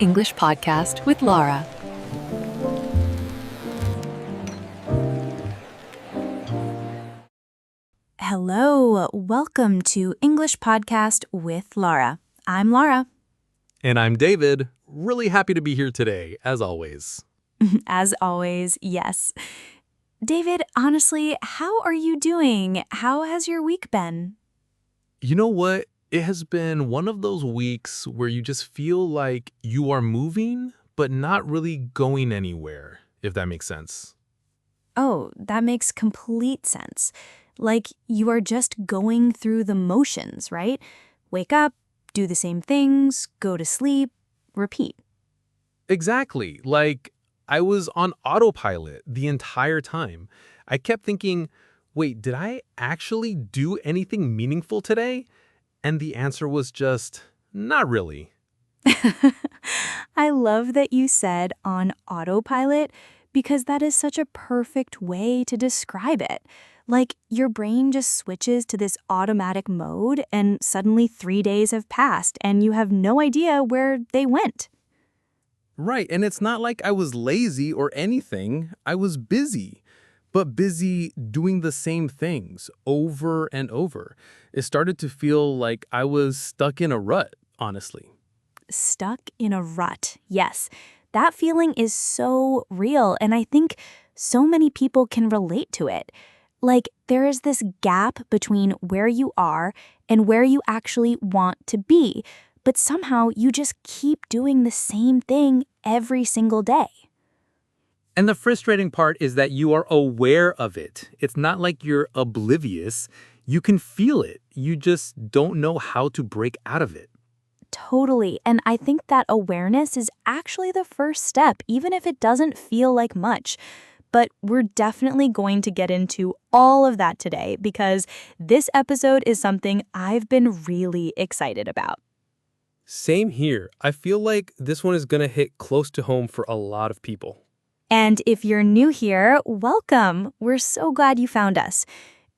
English podcast with Lara. Hello, welcome to English Podcast with Lara. I'm Lara. And I'm David. Really happy to be here today, as always. As always, yes. David, honestly, how are you doing? How has your week been? You know what? It has been one of those weeks where you just feel like you are moving, but not really going anywhere, if that makes sense. Oh, that makes complete sense. Like you are just going through the motions, right? Wake up, do the same things, go to sleep, repeat. Exactly. Like I was on autopilot the entire time. I kept thinking, wait, did I actually do anything meaningful today? And the answer was just, not really. I love that you said on autopilot because that is such a perfect way to describe it. Like your brain just switches to this automatic mode and suddenly 3 days have passed and you have no idea where they went. Right, and it's not like I was lazy or anything. I was busy, but busy doing the same things over and over. It started to feel like I was stuck in a rut, honestly. Stuck in a rut. Yes, that feeling is so real and I think so many people can relate to it. Like there is this gap between where you are and where you actually want to be, but somehow you just keep doing the same thing every single day. And the frustrating part is that you are aware of it. It's not like you're oblivious. You can feel it. You just don't know how to break out of it. Totally. And I think that awareness is actually the first step, even if it doesn't feel like much. But we're definitely going to get into all of that today because this episode is something I've been really excited about. Same here. I feel like this one is going to hit close to home for a lot of people. And if you're new here, welcome. We're so glad you found us.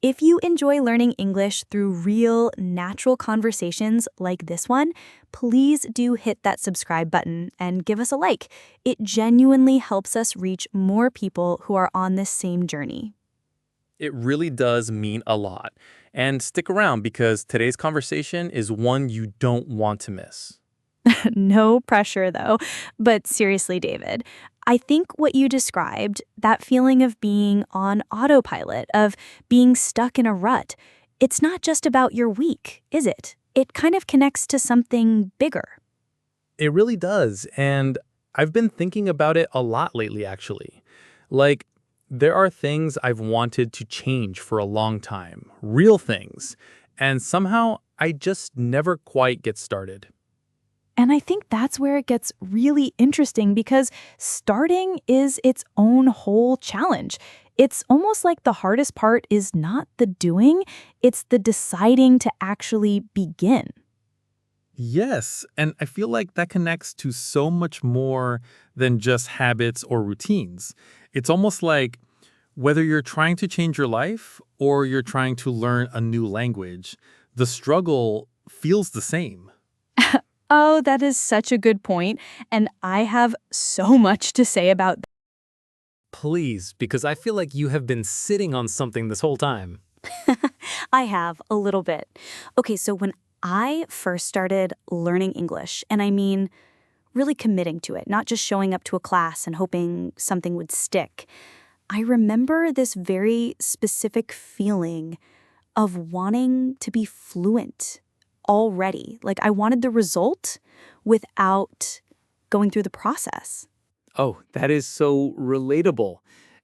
If you enjoy learning English through real, natural conversations like this one, please do hit that subscribe button and give us a like. It genuinely helps us reach more people who are on this same journey. It really does mean a lot. And stick around because today's conversation is one you don't want to miss. No pressure, though. But seriously, David, I think what you described, that feeling of being on autopilot, of being stuck in a rut, it's not just about your week, is it? It kind of connects to something bigger. It really does. And I've been thinking about it a lot lately, actually. Like, there are things I've wanted to change for a long time, real things. And somehow I just never quite get started. And I think that's where it gets really interesting because starting is its own whole challenge. It's almost like the hardest part is not the doing, it's the deciding to actually begin. Yes, and I feel like that connects to so much more than just habits or routines. It's almost like whether you're trying to change your life or you're trying to learn a new language, the struggle feels the same. Oh, that is such a good point, and I have so much to say about that. Please, because I feel like you have been sitting on something this whole time. I have a little bit. Okay, so when I first started learning English, and I mean really committing to it, not just showing up to a class and hoping something would stick, I remember this very specific feeling of wanting to be fluent already. Like I wanted the result without going through the process. Oh, that is so relatable.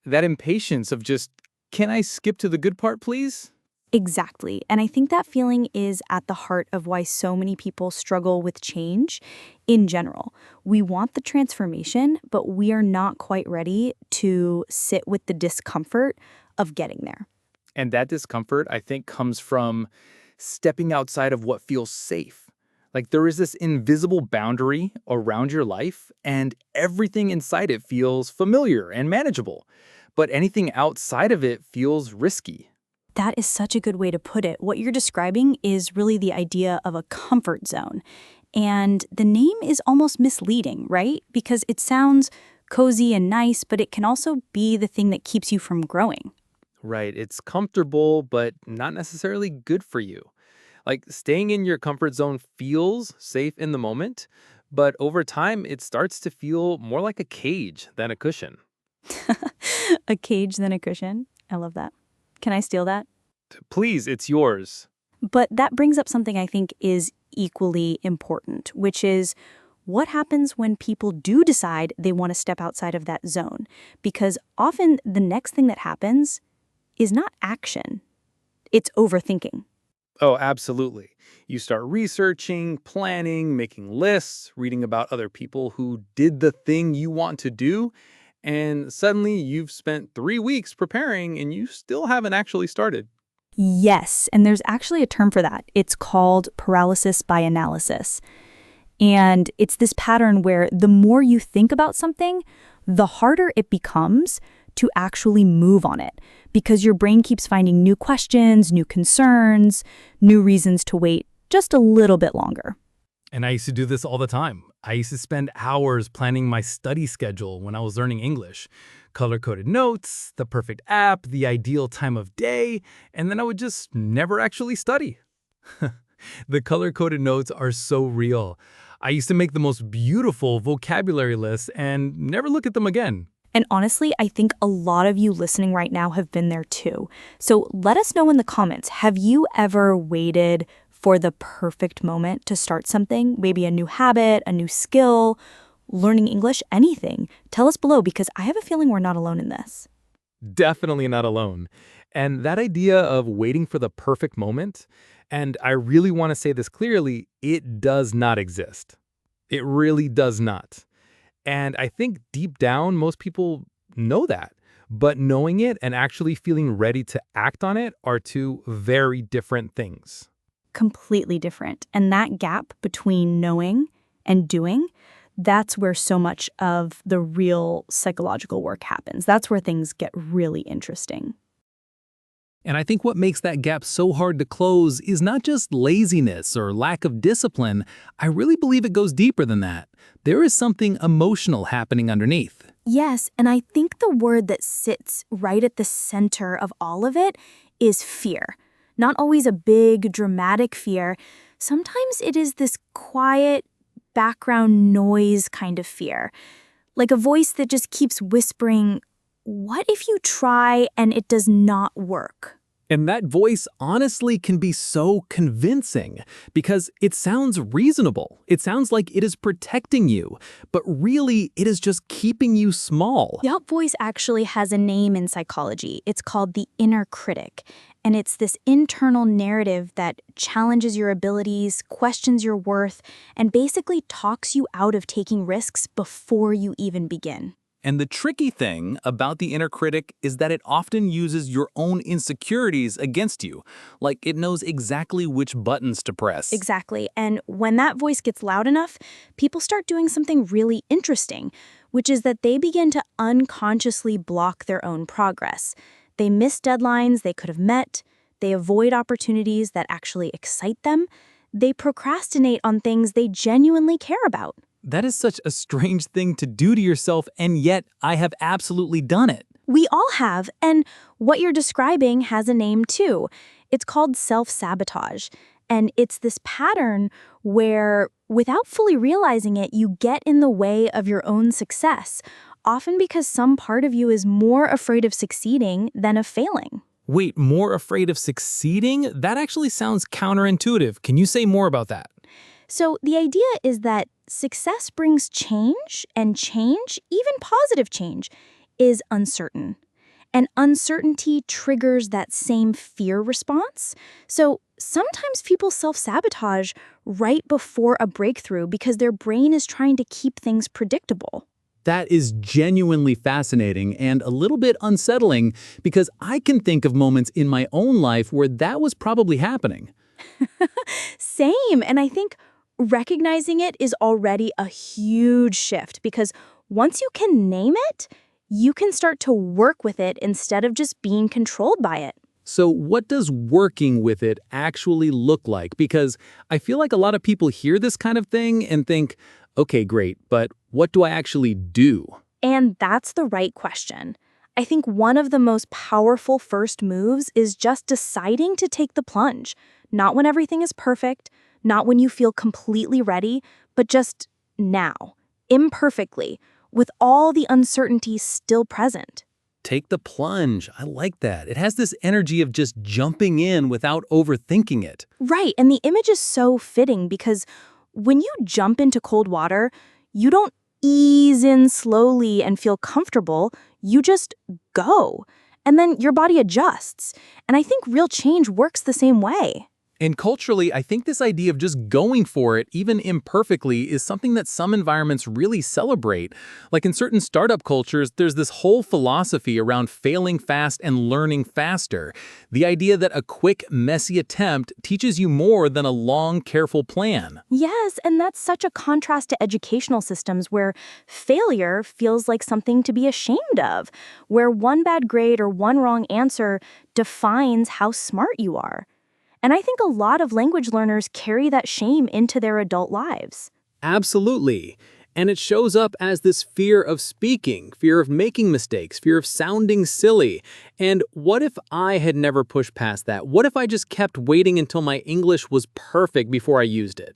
That impatience of just, can I skip to the good part, please? Exactly. And I think that feeling is at the heart of why so many people struggle with change in general. We want the transformation, but we are not quite ready to sit with the discomfort of getting there. And that discomfort, I think, comes from stepping outside of what feels safe. Like there is this invisible boundary around your life, and everything inside it feels familiar and manageable. But anything outside of it feels risky. That is such a good way to put it. What you're describing is really the idea of a comfort zone. And the name is almost misleading, right? Because it sounds cozy and nice, but it can also be the thing that keeps you from growing. Right. It's comfortable, but not necessarily good for you. Like staying in your comfort zone feels safe in the moment, but over time, it starts to feel more like a cage than a cushion. A cage than a cushion. I love that. Can I steal that? Please, it's yours. But that brings up something I think is equally important, which is what happens when people do decide they want to step outside of that zone? Because often the next thing that happens is not action, it's overthinking. Oh, absolutely. You start researching, planning, making lists, reading about other people who did the thing you want to do, and suddenly you've spent 3 weeks preparing and you still haven't actually started. Yes, and there's actually a term for that. It's called paralysis by analysis. And it's this pattern where the more you think about something, the harder it becomes to actually move on it because your brain keeps finding new questions, new concerns, new reasons to wait just a little bit longer. And I used to do this all the time. I used to spend hours planning my study schedule when I was learning English. Color-coded notes, the perfect app, the ideal time of day, and then I would just never actually study. The color-coded notes are so real. I used to make the most beautiful vocabulary lists and never look at them again. And honestly, I think a lot of you listening right now have been there too. So let us know in the comments, have you ever waited for the perfect moment to start something? Maybe a new habit, a new skill, learning English, anything. Tell us below because I have a feeling we're not alone in this. Definitely not alone. And that idea of waiting for the perfect moment, and I really want to say this clearly, it does not exist. It really does not. And I think deep down, most people know that. But knowing it and actually feeling ready to act on it are two very different things. Completely different. And that gap between knowing and doing, that's where so much of the real psychological work happens. That's where things get really interesting. And I think what makes that gap so hard to close is not just laziness or lack of discipline. I really believe it goes deeper than that. There is something emotional happening underneath. Yes, and I think the word that sits right at the center of all of it is fear. Not always a big, dramatic fear. Sometimes it is this quiet, background noise kind of fear. Like a voice that just keeps whispering, what if you try and it does not work? And that voice honestly can be so convincing because it sounds reasonable. It sounds like it is protecting you, but really it is just keeping you small. That voice actually has a name in psychology. It's called the inner critic. And it's this internal narrative that challenges your abilities, questions your worth, and basically talks you out of taking risks before you even begin. And the tricky thing about the inner critic is that it often uses your own insecurities against you. Like it knows exactly which buttons to press. Exactly. And when that voice gets loud enough, people start doing something really interesting, which is that they begin to unconsciously block their own progress. They miss deadlines they could have met. They avoid opportunities that actually excite them. They procrastinate on things they genuinely care about. That is such a strange thing to do to yourself, and yet I have absolutely done it. We all have, and what you're describing has a name too. It's called self-sabotage, and it's this pattern where, without fully realizing it, you get in the way of your own success, often because some part of you is more afraid of succeeding than of failing. Wait, more afraid of succeeding? That actually sounds counterintuitive. Can you say more about that? So the idea is that success brings change, and change, even positive change, is uncertain. And uncertainty triggers that same fear response. So sometimes people self-sabotage right before a breakthrough because their brain is trying to keep things predictable. That is genuinely fascinating and a little bit unsettling because I can think of moments in my own life where that was probably happening. Same, and I think recognizing it is already a huge shift because once you can name it, you can start to work with it instead of just being controlled by it. So what does working with it actually look like? Because I feel like a lot of people hear this kind of thing and think, okay, great, but what do I actually do? And that's the right question. I think one of the most powerful first moves is just deciding to take the plunge. Not when everything is perfect, not when you feel completely ready, but just now, imperfectly, with all the uncertainty still present. Take the plunge. I like that. It has this energy of just jumping in without overthinking it. Right, and the image is so fitting because when you jump into cold water, you don't ease in slowly and feel comfortable, you just go. And then your body adjusts. And I think real change works the same way. And culturally, I think this idea of just going for it, even imperfectly, is something that some environments really celebrate. Like in certain startup cultures, there's this whole philosophy around failing fast and learning faster. The idea that a quick, messy attempt teaches you more than a long, careful plan. Yes, and that's such a contrast to educational systems where failure feels like something to be ashamed of, where one bad grade or one wrong answer defines how smart you are. And I think a lot of language learners carry that shame into their adult lives. Absolutely. And it shows up as this fear of speaking, fear of making mistakes, fear of sounding silly. And what if I had never pushed past that? What if I just kept waiting until my English was perfect before I used it?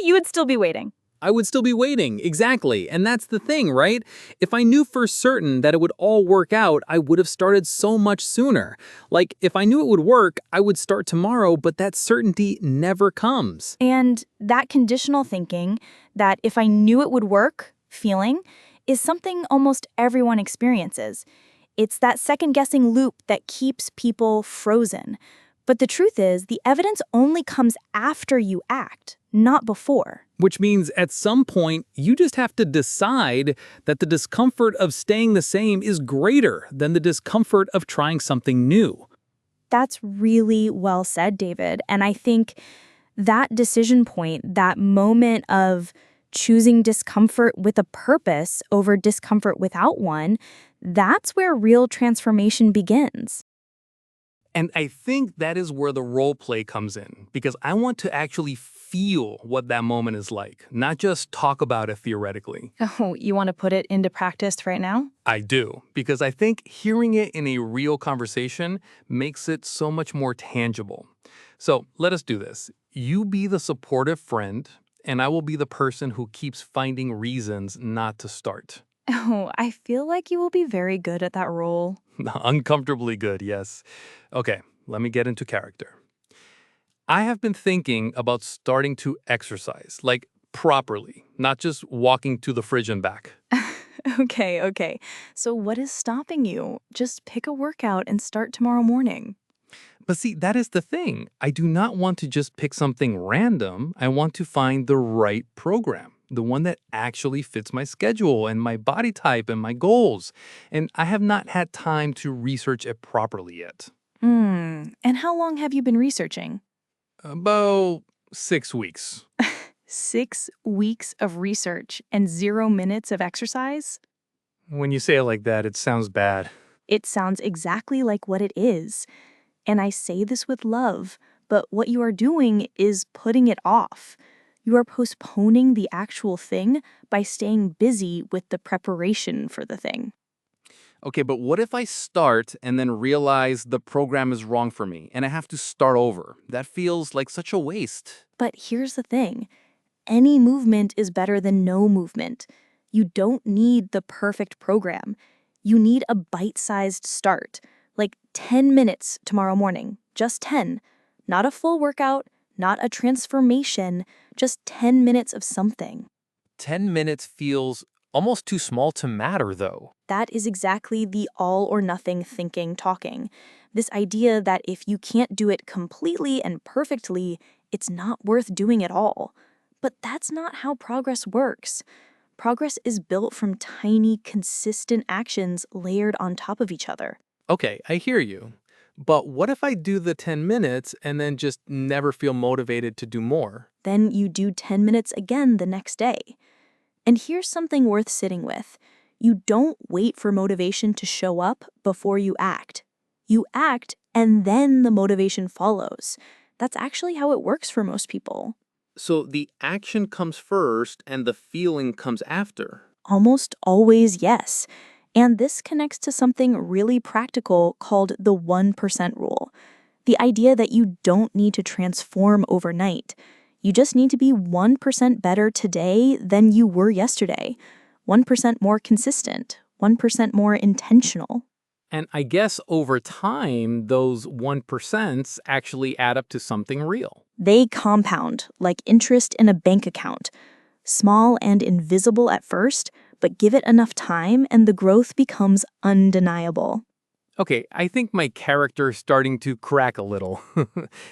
You would still be waiting. I would still be waiting, exactly. And that's the thing, right? If I knew for certain that it would all work out, I would have started so much sooner. Like, if I knew it would work, I would start tomorrow, but that certainty never comes. And that conditional thinking, that if I knew it would work feeling, is something almost everyone experiences. It's that second-guessing loop that keeps people frozen. But the truth is, the evidence only comes after you act, not before. Which means at some point, you just have to decide that the discomfort of staying the same is greater than the discomfort of trying something new. That's really well said, David. And I think that decision point, that moment of choosing discomfort with a purpose over discomfort without one, that's where real transformation begins. And I think that is where the role play comes in, because I want to actually feel what that moment is like, not just talk about it theoretically. Oh, you want to put it into practice right now? I do, because I think hearing it in a real conversation makes it so much more tangible. So let us do this. You be the supportive friend, and I will be the person who keeps finding reasons not to start. Oh, I feel like you will be very good at that role. Uncomfortably good, yes. Okay, let me get into character. I have been thinking about starting to exercise, like properly, not just walking to the fridge and back. Okay. So what is stopping you? Just pick a workout and start tomorrow morning. But see, that is the thing. I do not want to just pick something random. I want to find the right program, the one that actually fits my schedule and my body type and my goals. And I have not had time to research it properly yet. And how long have you been researching? About 6 weeks. 6 weeks of research and 0 minutes of exercise? When you say it like that, it sounds bad. It sounds exactly like what it is. And I say this with love, but what you are doing is putting it off. You are postponing the actual thing by staying busy with the preparation for the thing. Okay, but what if I start and then realize the program is wrong for me and I have to start over? That feels like such a waste. But here's the thing. Any movement is better than no movement. You don't need the perfect program. You need a bite-sized start, like 10 minutes tomorrow morning, just 10. Not a full workout, not a transformation, just 10 minutes of something. 10 minutes feels almost too small to matter, though. That is exactly the all-or-nothing thinking talking. This idea that if you can't do it completely and perfectly, it's not worth doing at all. But that's not how progress works. Progress is built from tiny, consistent actions layered on top of each other. Okay, I hear you. But what if I do the 10 minutes and then just never feel motivated to do more? Then you do 10 minutes again the next day. And here's something worth sitting with. You don't wait for motivation to show up before you act. You act, and then the motivation follows. That's actually how it works for most people. So the action comes first and the feeling comes after. Almost always, yes. And this connects to something really practical called the 1% rule. The idea that you don't need to transform overnight. You just need to be 1% better today than you were yesterday. 1% more consistent, 1% more intentional. And I guess over time, those 1% actually add up to something real. They compound, like interest in a bank account. Small and invisible at first, but give it enough time and the growth becomes undeniable. Okay, I think my character is starting to crack a little.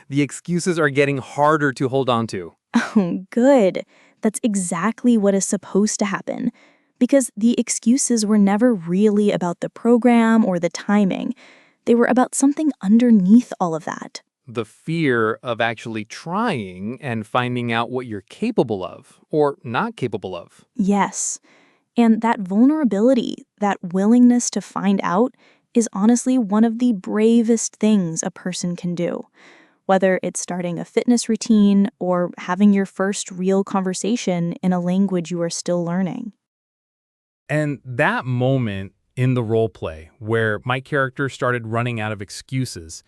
The excuses are getting harder to hold on to. Oh, good. That's exactly what is supposed to happen. Because the excuses were never really about the program or the timing. They were about something underneath all of that. The fear of actually trying and finding out what you're capable of or not capable of. Yes. And that vulnerability, that willingness to find out, is honestly one of the bravest things a person can do. Whether it's starting a fitness routine or having your first real conversation in a language you are still learning. And that moment in the role play where my character started running out of excuses,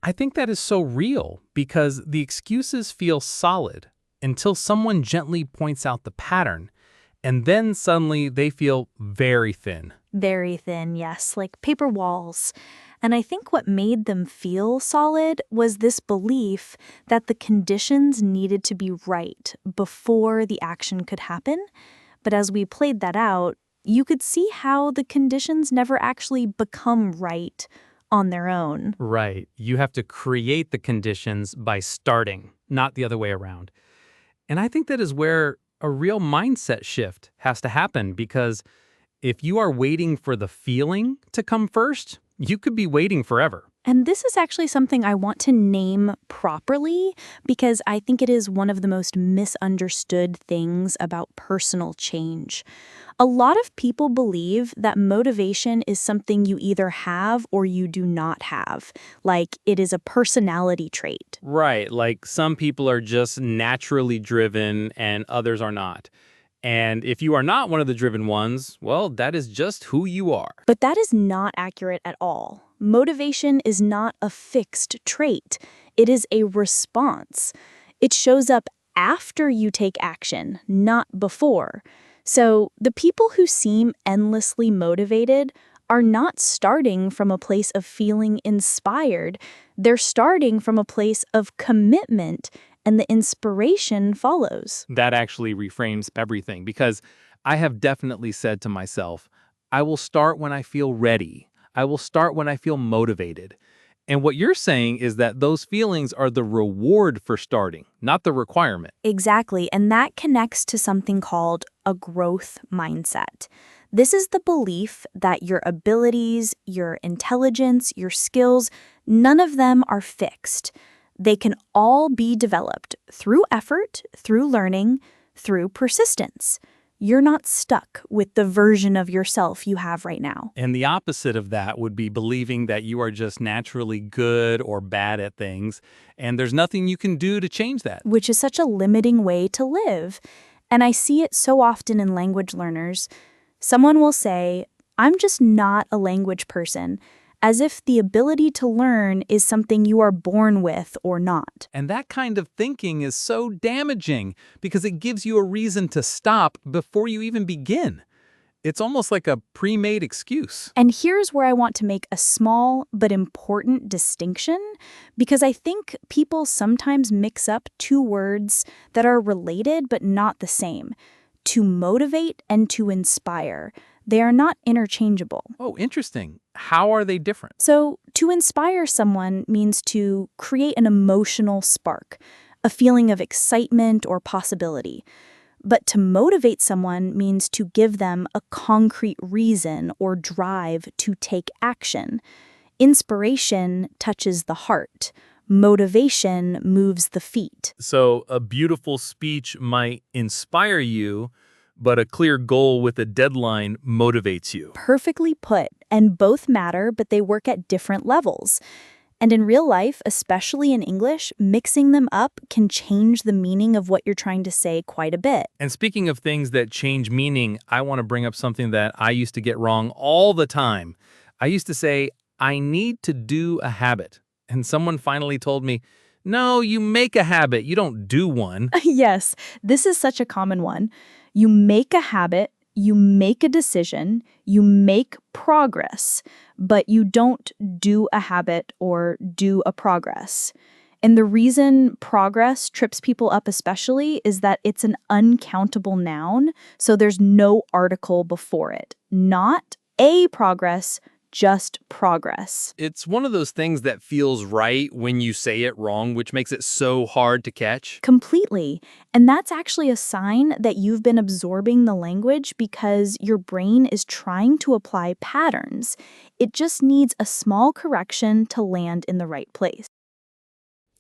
I think that is so real because the excuses feel solid until someone gently points out the pattern, and then suddenly they feel very thin. Very thin, yes, like paper walls. And I think what made them feel solid was this belief that the conditions needed to be right before the action could happen. But as we played that out, you could see how the conditions never actually become right on their own. Right. You have to create the conditions by starting, not the other way around. And I think that is where a real mindset shift has to happen because if you are waiting for the feeling to come first, you could be waiting forever. And this is actually something I want to name properly because I think it is one of the most misunderstood things about personal change. A lot of people believe that motivation is something you either have or you do not have, like it is a personality trait. Right. Like some people are just naturally driven and others are not. And if you are not one of the driven ones, well, that is just who you are. But that is not accurate at all. Motivation is not a fixed trait. It is a response. It shows up after you take action, not before. So the people who seem endlessly motivated are not starting from a place of feeling inspired. They're starting from a place of commitment, and the inspiration follows. That actually reframes everything because I have definitely said to myself, I will start when I feel ready. I will start when I feel motivated. And what you're saying is that those feelings are the reward for starting, not the requirement. Exactly, and that connects to something called a growth mindset. This is the belief that your abilities, your intelligence, your skills, none of them are fixed. They can all be developed through effort, through learning, through persistence. You're not stuck with the version of yourself you have right now. And the opposite of that would be believing that you are just naturally good or bad at things, and there's nothing you can do to change that. Which is such a limiting way to live. And I see it so often in language learners. Someone will say, I'm just not a language person, as if the ability to learn is something you are born with or not. And that kind of thinking is so damaging because it gives you a reason to stop before you even begin. It's almost like a pre-made excuse. And here's where I want to make a small but important distinction, because I think people sometimes mix up two words that are related but not the same: to motivate and to inspire. They are not interchangeable. Oh, interesting. How are they different? So, to inspire someone means to create an emotional spark, a feeling of excitement or possibility. But to motivate someone means to give them a concrete reason or drive to take action. Inspiration touches the heart. Motivation moves the feet. So a beautiful speech might inspire you, but a clear goal with a deadline motivates you. Perfectly put, and both matter, but they work at different levels. And in real life, especially in English, mixing them up can change the meaning of what you're trying to say quite a bit. And speaking of things that change meaning, I want to bring up something that I used to get wrong all the time. I used to say, I need to do a habit. And someone finally told me, no, you make a habit, you don't do one. Yes, this is such a common one. You make a habit, you make a decision, you make progress, but you don't do a habit or do a progress. And the reason progress trips people up especially is that it's an uncountable noun, so there's no article before it. Not a progress, just progress. It's one of those things that feels right when you say it wrong, which makes it so hard to catch. Completely. And that's actually a sign that you've been absorbing the language because your brain is trying to apply patterns. It just needs a small correction to land in the right place.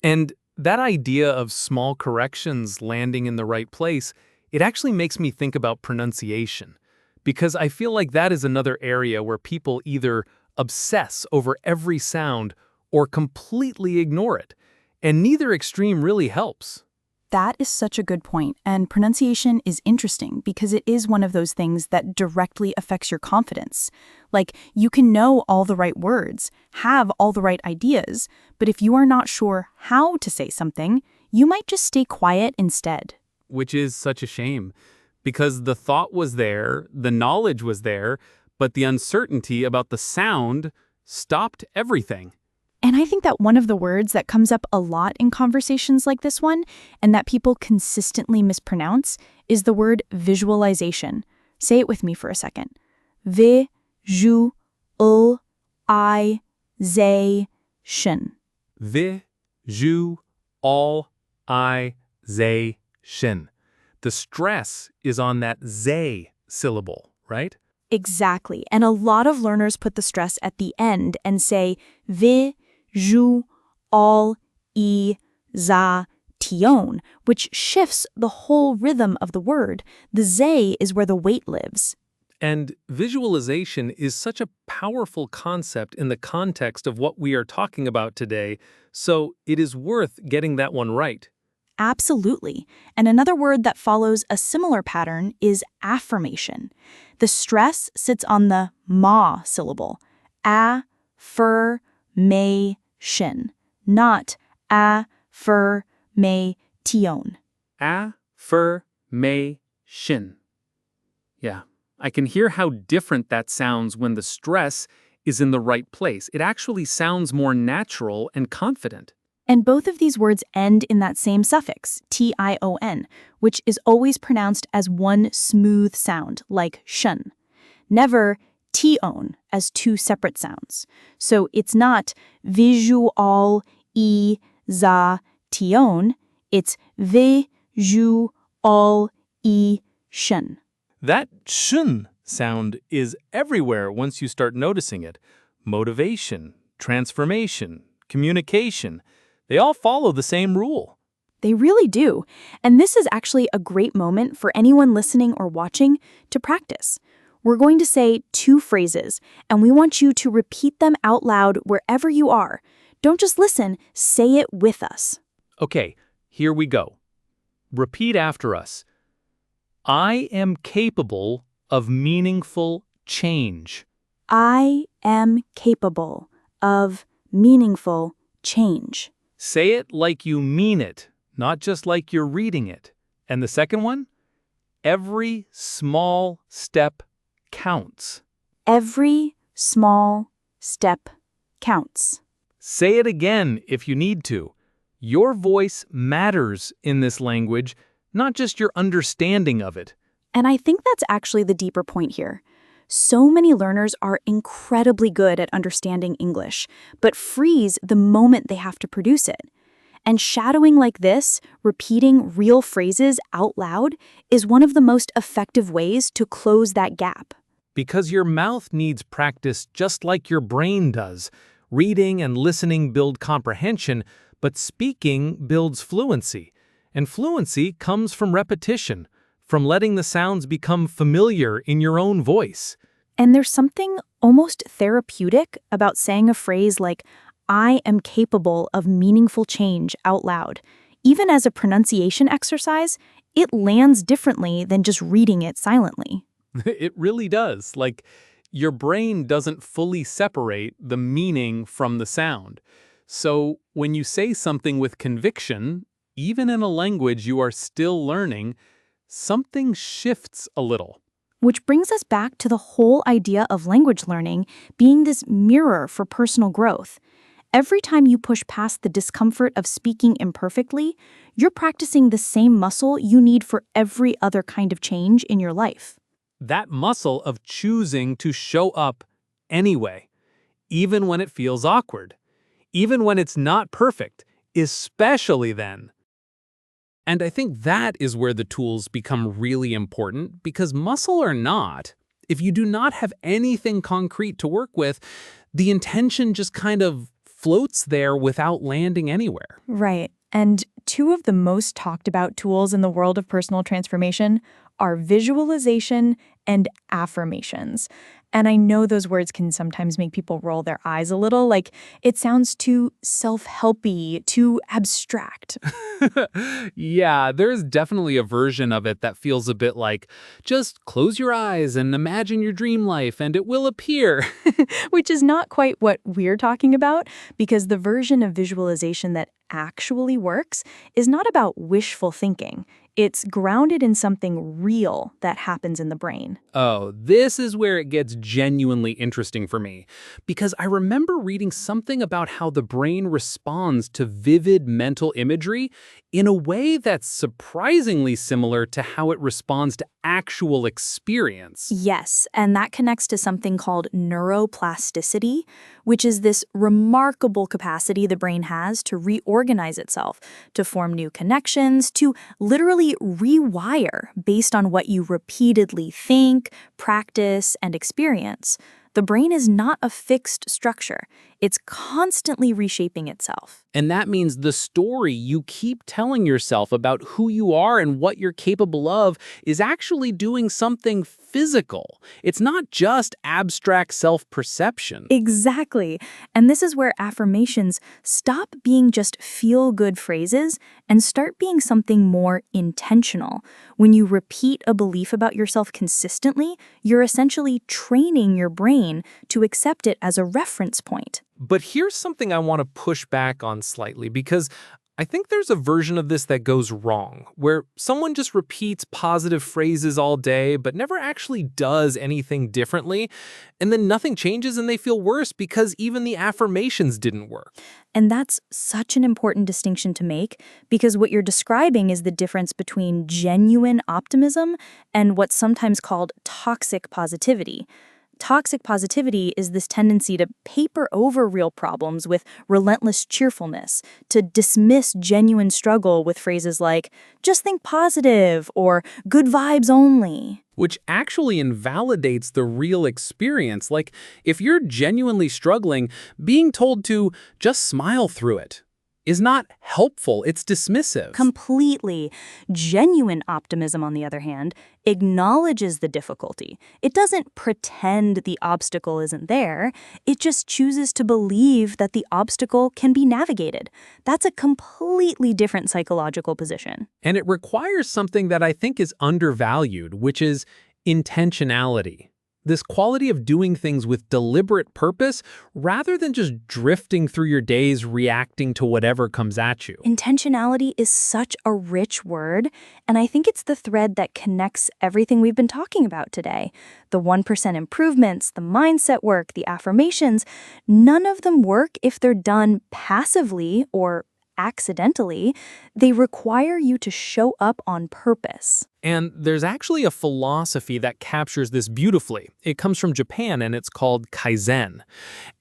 And that idea of small corrections landing in the right place, it actually makes me think about pronunciation. Because I feel like that is another area where people either obsess over every sound or completely ignore it. And neither extreme really helps. That is such a good point, and pronunciation is interesting because it is one of those things that directly affects your confidence. Like, you can know all the right words, have all the right ideas, but if you are not sure how to say something, you might just stay quiet instead. Which is such a shame. Because the thought was there, the knowledge was there, but the uncertainty about the sound stopped everything. And I think that one of the words that comes up a lot in conversations like this one, and that people consistently mispronounce, is the word visualization. Say it with me for a second. Vi-ju-ul-I-zation. Vi-ju-al-I-zation. The stress is on that zay syllable, right? Exactly. And a lot of learners put the stress at the end and say vi-ju-al-i-za-tion, which shifts the whole rhythm of the word. The zay is where the weight lives. And visualization is such a powerful concept in the context of what we are talking about today, so it is worth getting that one right. Absolutely. And another word that follows a similar pattern is affirmation. The stress sits on the ma syllable, affirmation, not affirmation. Affirmation. Yeah, I can hear how different that sounds when the stress is in the right place. It actually sounds more natural and confident. And both of these words end in that same suffix, tion, which is always pronounced as one smooth sound, like shun. Never tion as two separate sounds. So it's not visual-i-za-tion, it's visual-i-shun. That shun sound is everywhere once you start noticing it. Motivation, transformation, communication. They all follow the same rule. They really do. And this is actually a great moment for anyone listening or watching to practice. We're going to say 2 phrases, and we want you to repeat them out loud wherever you are. Don't just listen, say it with us. Okay, here we go. Repeat after us. I am capable of meaningful change. I am capable of meaningful change. Say it like you mean it, not just like you're reading it. And the second one? Every small step counts. Every small step counts. Say it again if you need to. Your voice matters in this language, not just your understanding of it. And I think that's actually the deeper point here. So many learners are incredibly good at understanding English, but freeze the moment they have to produce it. And shadowing like this, repeating real phrases out loud, is one of the most effective ways to close that gap. Because your mouth needs practice just like your brain does. Reading and listening build comprehension, but speaking builds fluency. And fluency comes from repetition. from letting the sounds become familiar in your own voice. And there's something almost therapeutic about saying a phrase like, I am capable of meaningful change out loud. Even as a pronunciation exercise, it lands differently than just reading it silently. It really does. Like, your brain doesn't fully separate the meaning from the sound. So when you say something with conviction, even in a language you are still learning, something shifts a little. Which brings us back to the whole idea of language learning being this mirror for personal growth. Every time you push past the discomfort of speaking imperfectly, you're practicing the same muscle you need for every other kind of change in your life. That muscle of choosing to show up anyway, even when it feels awkward, even when it's not perfect, especially then. And I think that is where the tools become really important, because muscle or not, if you do not have anything concrete to work with, the intention just kind of floats there without landing anywhere. Right. And two of the most talked about tools in the world of personal transformation are visualization and affirmations. And I know those words can sometimes make people roll their eyes a little, like it sounds too self-helpy, too abstract. Yeah, there's definitely a version of it that feels a bit like, just close your eyes and imagine your dream life and it will appear. Which is not quite what we're talking about, because the version of visualization that actually works is not about wishful thinking. It's grounded in something real that happens in the brain. Oh, this is where it gets genuinely interesting for me, because I remember reading something about how the brain responds to vivid mental imagery in a way that's surprisingly similar to how it responds to actual experience. Yes, and that connects to something called neuroplasticity, which is this remarkable capacity the brain has to reorganize itself, to form new connections, to literally rewire based on what you repeatedly think, practice, and experience. The brain is not a fixed structure. It's constantly reshaping itself. And that means the story you keep telling yourself about who you are and what you're capable of is actually doing something physical. It's not just abstract self-perception. Exactly. And this is where affirmations stop being just feel-good phrases and start being something more intentional. When you repeat a belief about yourself consistently, you're essentially training your brain to accept it as a reference point. But here's something I want to push back on slightly, because I think there's a version of this that goes wrong, where someone just repeats positive phrases all day but never actually does anything differently, and then nothing changes and they feel worse because even the affirmations didn't work. And that's such an important distinction to make, because what you're describing is the difference between genuine optimism and what's sometimes called toxic positivity. Toxic positivity is this tendency to paper over real problems with relentless cheerfulness, to dismiss genuine struggle with phrases like, just think positive, or good vibes only. Which actually invalidates the real experience. Like, if you're genuinely struggling, being told to just smile through it is not helpful, it's dismissive. Completely. Genuine optimism, on the other hand, acknowledges the difficulty. It doesn't pretend the obstacle isn't there. It just chooses to believe that the obstacle can be navigated. That's a completely different psychological position. And it requires something that I think is undervalued, which is intentionality. This quality of doing things with deliberate purpose rather than just drifting through your days reacting to whatever comes at you. Intentionality is such a rich word, and I think it's the thread that connects everything we've been talking about today. The 1% improvements, the mindset work, the affirmations, none of them work if they're done passively or accidentally. They require you to show up on purpose. And there's actually a philosophy that captures this beautifully. It comes from Japan and it's called Kaizen.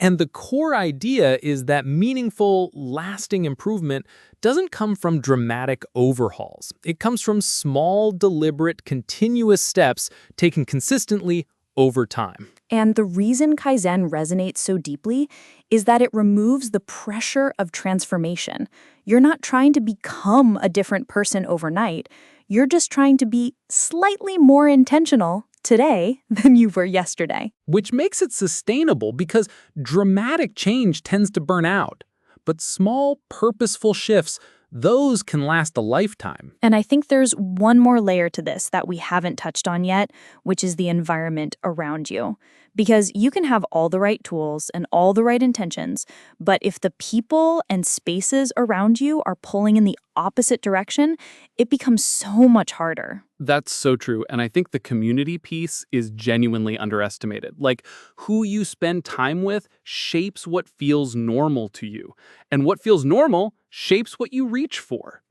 And the core idea is that meaningful, lasting improvement doesn't come from dramatic overhauls. It comes from small, deliberate, continuous steps taken consistently over time. And the reason Kaizen resonates so deeply is that it removes the pressure of transformation. You're not trying to become a different person overnight. You're just trying to be slightly more intentional today than you were yesterday. Which makes it sustainable because dramatic change tends to burn out. But small, purposeful shifts, those can last a lifetime. And I think there's one more layer to this that we haven't touched on yet, which is the environment around you. Because you can have all the right tools and all the right intentions, but if the people and spaces around you are pulling in the opposite direction, it becomes so much harder. That's so true, and I think the community piece is genuinely underestimated. Like, who you spend time with shapes what feels normal to you, and what feels normal shapes what you reach for.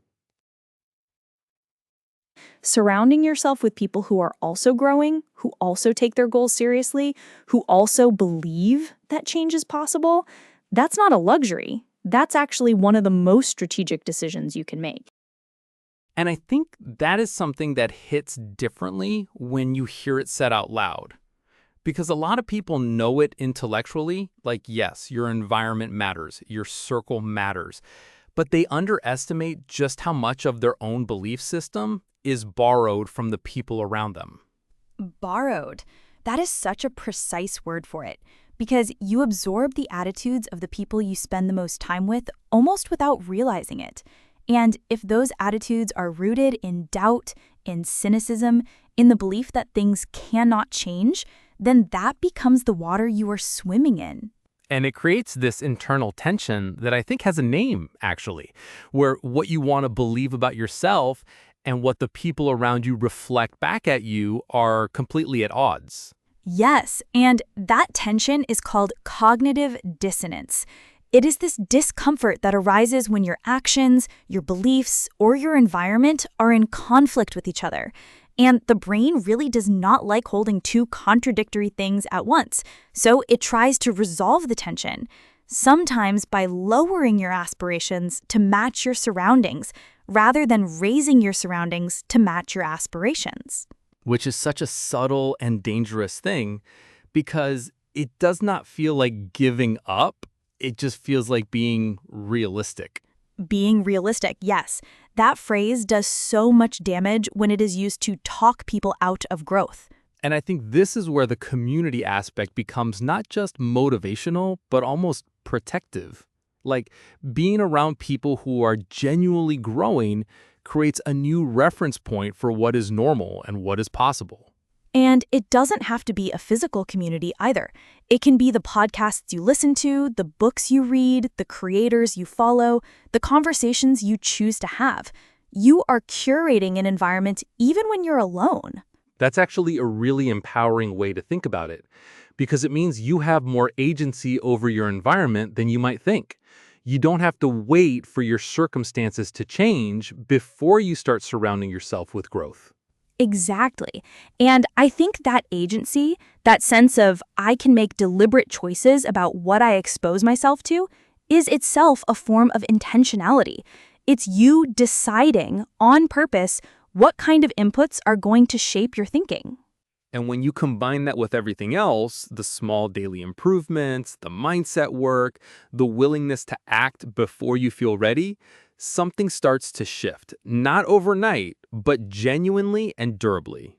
Surrounding yourself with people who are also growing, who also take their goals seriously, who also believe that change is possible, that's not a luxury. That's actually one of the most strategic decisions you can make. And I think that is something that hits differently when you hear it said out loud. Because a lot of people know it intellectually, like, yes, your environment matters, your circle matters, but they underestimate just how much of their own belief system is borrowed from the people around them. Borrowed. That is such a precise word for it, because you absorb the attitudes of the people you spend the most time with almost without realizing it. And if those attitudes are rooted in doubt, in cynicism, in the belief that things cannot change, then that becomes the water you are swimming in. And it creates this internal tension that I think has a name, actually, where what you want to believe about yourself and what the people around you reflect back at you are completely at odds. Yes, and that tension is called cognitive dissonance. It is this discomfort that arises when your actions, your beliefs, or your environment are in conflict with each other. And the brain really does not like holding two contradictory things at once, so it tries to resolve the tension, sometimes by lowering your aspirations to match your surroundings, rather than raising your surroundings to match your aspirations. Which is such a subtle and dangerous thing because it does not feel like giving up. It just feels like being realistic. Being realistic, yes. That phrase does so much damage when it is used to talk people out of growth. And I think this is where the community aspect becomes not just motivational, but almost protective. Like, being around people who are genuinely growing creates a new reference point for what is normal and what is possible. And it doesn't have to be a physical community either. It can be the podcasts you listen to, the books you read, the creators you follow, the conversations you choose to have. You are curating an environment even when you're alone. That's actually a really empowering way to think about it, because it means you have more agency over your environment than you might think. You don't have to wait for your circumstances to change before you start surrounding yourself with growth. Exactly. And I think that agency, that sense of I can make deliberate choices about what I expose myself to, is itself a form of intentionality. It's you deciding on purpose what kind of inputs are going to shape your thinking. And when you combine that with everything else, the small daily improvements, the mindset work, the willingness to act before you feel ready, something starts to shift. Not overnight, but genuinely and durably.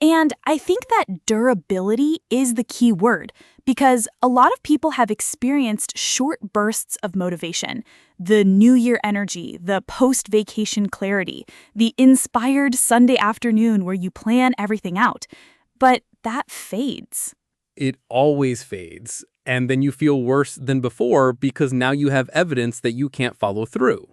And I think that durability is the key word, because a lot of people have experienced short bursts of motivation. The New Year energy, the post-vacation clarity, the inspired Sunday afternoon where you plan everything out. But that fades. It always fades. And then you feel worse than before because now you have evidence that you can't follow through.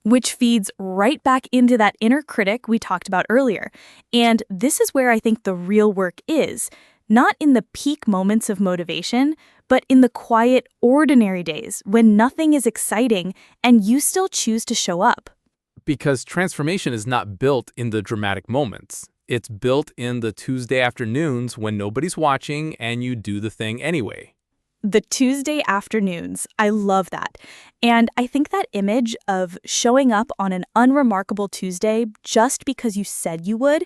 Which feeds right back into that inner critic we talked about earlier. And this is where I think the real work is, not in the peak moments of motivation, but in the quiet, ordinary days when nothing is exciting and you still choose to show up. Because transformation is not built in the dramatic moments. It's built in the Tuesday afternoons when nobody's watching and you do the thing anyway. The Tuesday afternoons. I love that. And I think that image of showing up on an unremarkable Tuesday just because you said you would,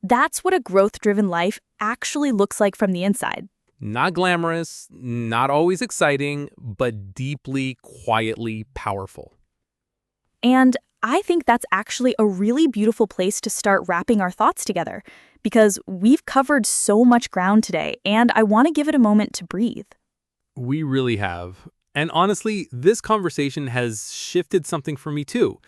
that's what a growth-driven life actually looks like from the inside. Not glamorous, not always exciting, but deeply, quietly powerful. And I think that's actually a really beautiful place to start wrapping our thoughts together, because we've covered so much ground today, and I want to give it a moment to breathe. We really have. And honestly, this conversation has shifted something for me too.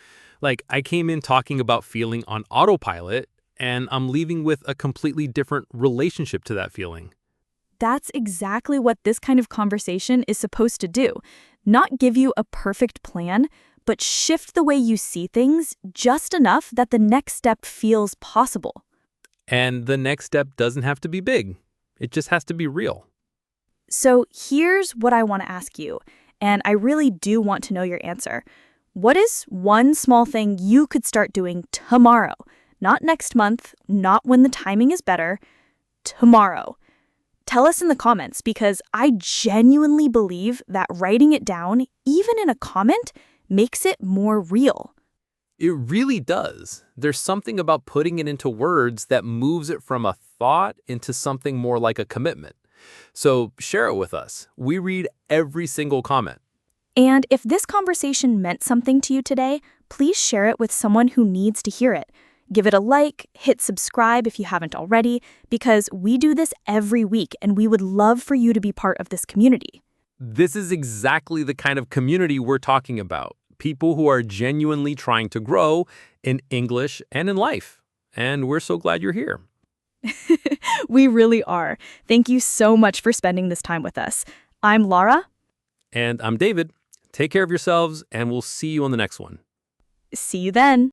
Like, I came in talking about feeling on autopilot, and I'm leaving with a completely different relationship to that feeling. That's exactly what this kind of conversation is supposed to do. Not give you a perfect plan, but shift the way you see things just enough that the next step feels possible. And the next step doesn't have to be big. It just has to be real. So here's what I want to ask you, and I really do want to know your answer. What is one small thing you could start doing tomorrow? Not next month, not when the timing is better, tomorrow. Tell us in the comments, because I genuinely believe that writing it down, even in a comment, makes it more real. It really does. There's something about putting it into words that moves it from a thought into something more like a commitment. So share it with us. We read every single comment. And if this conversation meant something to you today, please share it with someone who needs to hear it. Give it a like, hit subscribe if you haven't already, because we do this every week and we would love for you to be part of this community. This is exactly the kind of community we're talking about. People who are genuinely trying to grow in English and in life. And we're so glad you're here. We really are. Thank you so much for spending this time with us. I'm Lara. And I'm David. Take care of yourselves, and we'll see you on the next one. See you then.